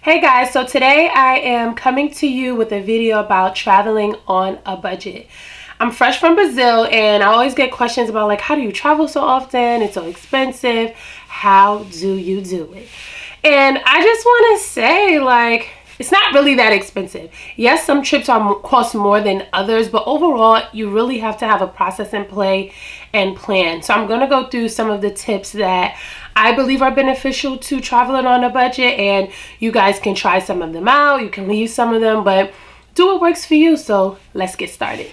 Hey guys, so today I am coming to you with a video about traveling on a budget. I'm fresh from Brazil and I always get questions about like, how do you travel so often? It's so expensive. How do you do it? And I just want to say, like, it's not really that expensive. Yes, some trips cost more than others, but overall, you really have to have a process in play and plan. So I'm going to go through some of the tips that I believe are beneficial to traveling on a budget, and you guys can try some of them out. You can leave some of them, but do what works for you. So let's get started.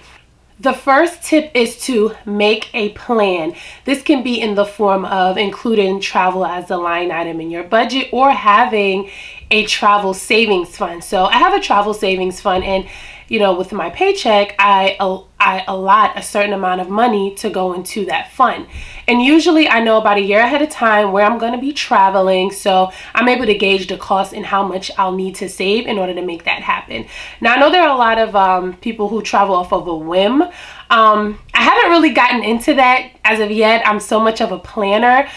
The first tip is to make a plan. This can be in the form of including travel as a line item in your budget or having a travel savings fund. So I have a travel savings fund, and with my paycheck, I allot a certain amount of money to go into that fund. And usually I know about a year ahead of time where I'm going to be traveling, so I'm able to gauge the cost and how much I'll need to save in order to make that happen. Now, I know there are a lot of people who travel off of a whim. I haven't really gotten into that as of yet. I'm so much of a planner.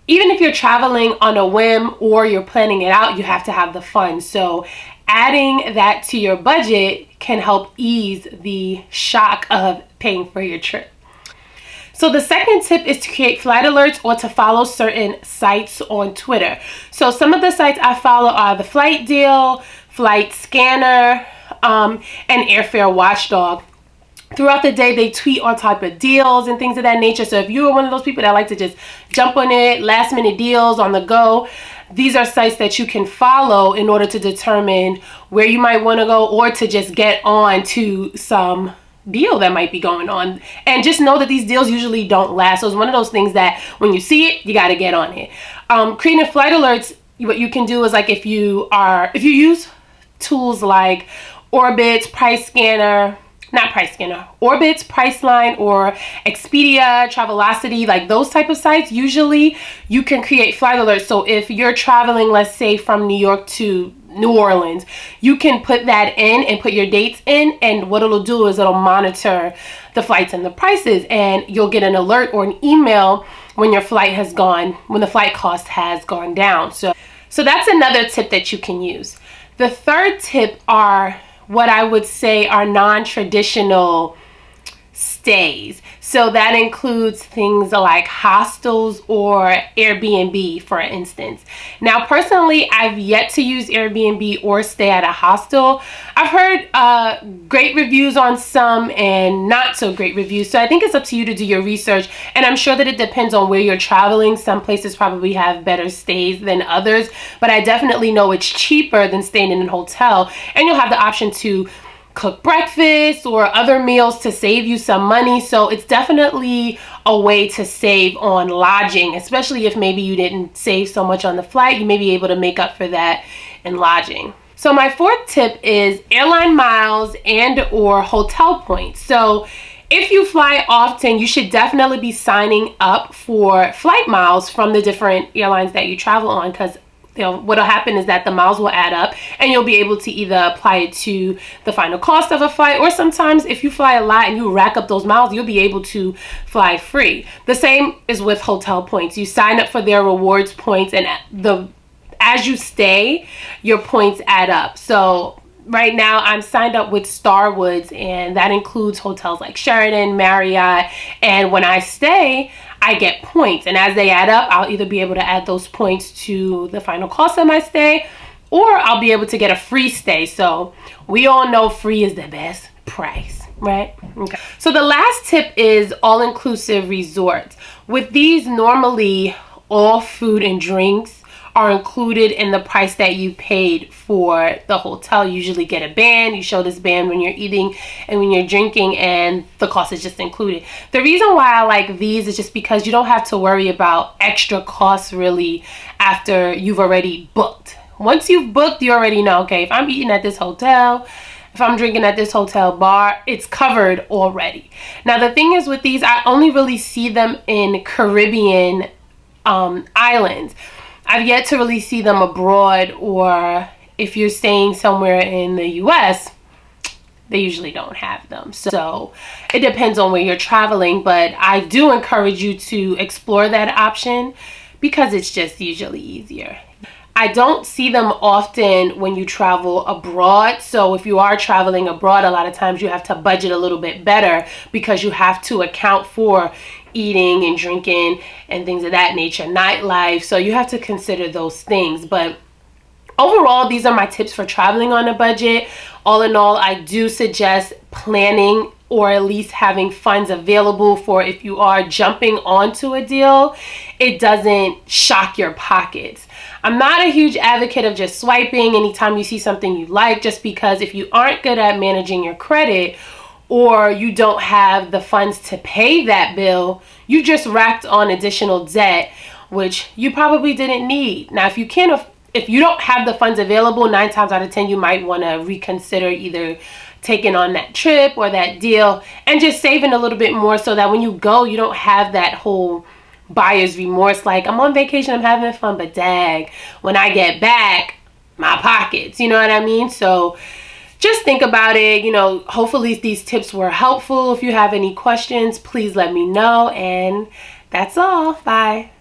Even if you're traveling on a whim or you're planning it out, you have to have the funds. So adding that to your budget can help ease the shock of paying for your trip. So the second tip is to create flight alerts or to follow certain sites on Twitter. So some of the sites I follow are the Flight Deal, Flight Scanner, and Airfare Watchdog. Throughout the day, they tweet all type of deals and things of that nature. So if you're one of those people that like to just jump on it, last minute deals on the go, these are sites that you can follow in order to determine where you might want to go or to just get on to some deal that might be going on. And just know that these deals usually don't last. So it's one of those things that when you see it, you got to get on it. Creating flight alerts, what you can do is like if you use tools like Orbitz, Orbitz, Priceline, or Expedia, Travelocity, like those type of sites, usually you can create flight alerts. So if you're traveling, let's say from New York to New Orleans, you can put that in and put your dates in, and what it'll do is it'll monitor the flights and the prices, and you'll get an alert or an email when your flight has gone, when the flight cost has gone down. So that's another tip that you can use. The third tip are what I would say are non-traditional stays. So that includes things like hostels or Airbnb, for instance. Now, personally, I've yet to use Airbnb or stay at a hostel. I've heard great reviews on some and not so great reviews. So I think it's up to you to do your research. And I'm sure that it depends on where you're traveling. Some places probably have better stays than others. But I definitely know it's cheaper than staying in a hotel. And you'll have the option to cook breakfast or other meals to save you some money. So it's definitely a way to save on lodging, especially if maybe you didn't save so much on the flight. You may be able to make up for that in lodging. So my fourth tip is airline miles and or hotel points. So if you fly often, you should definitely be signing up for flight miles from the different airlines that you travel on, because what'll happen is that the miles will add up and you'll be able to either apply it to the final cost of a flight, or sometimes if you fly a lot and you rack up those miles, you'll be able to fly free. The same is with hotel points. You sign up for their rewards points, and as you stay, your points add up. So right now I'm signed up with Starwoods, and that includes hotels like Sheraton, Marriott, and when I stay, I get points, and as they add up, I'll either be able to add those points to the final cost of my stay, or I'll be able to get a free stay. So we all know free is the best price, right? Okay. So the last tip is all-inclusive resorts. With these, normally all food and drinks are included in the price that you paid for the hotel. You usually get a band. You show this band when you're eating and when you're drinking, and the cost is just included. The reason why I like these is just because you don't have to worry about extra costs really after you've already booked. Once you've booked, you already know, okay, if I'm eating at this hotel, if I'm drinking at this hotel bar, it's covered already. Now, the thing is with these, I only really see them in Caribbean islands. I've yet to really see them abroad, or if you're staying somewhere in the US, they usually don't have them. So it depends on where you're traveling, but I do encourage you to explore that option because it's just usually easier. I don't see them often when you travel abroad. So if you are traveling abroad, a lot of times you have to budget a little bit better because you have to account for eating and drinking and things of that nature, nightlife. So you have to consider those things. But overall, these are my tips for traveling on a budget. All in all, I do suggest planning or at least having funds available for if you are jumping onto a deal, it doesn't shock your pockets. I'm not a huge advocate of just swiping anytime you see something you like, just because if you aren't good at managing your credit or you don't have the funds to pay that bill, you just racked on additional debt, which you probably didn't need. Now, if you don't have the funds available, 9 times out of 10, you might want to reconsider either taking on that trip or that deal and just saving a little bit more so that when you go, you don't have that whole buyer's remorse, like, I'm on vacation, I'm having fun, but dag, when I get back, my pockets, you know what I mean? So just think about it. Hopefully these tips were helpful. If you have any questions, please let me know. And that's all. Bye.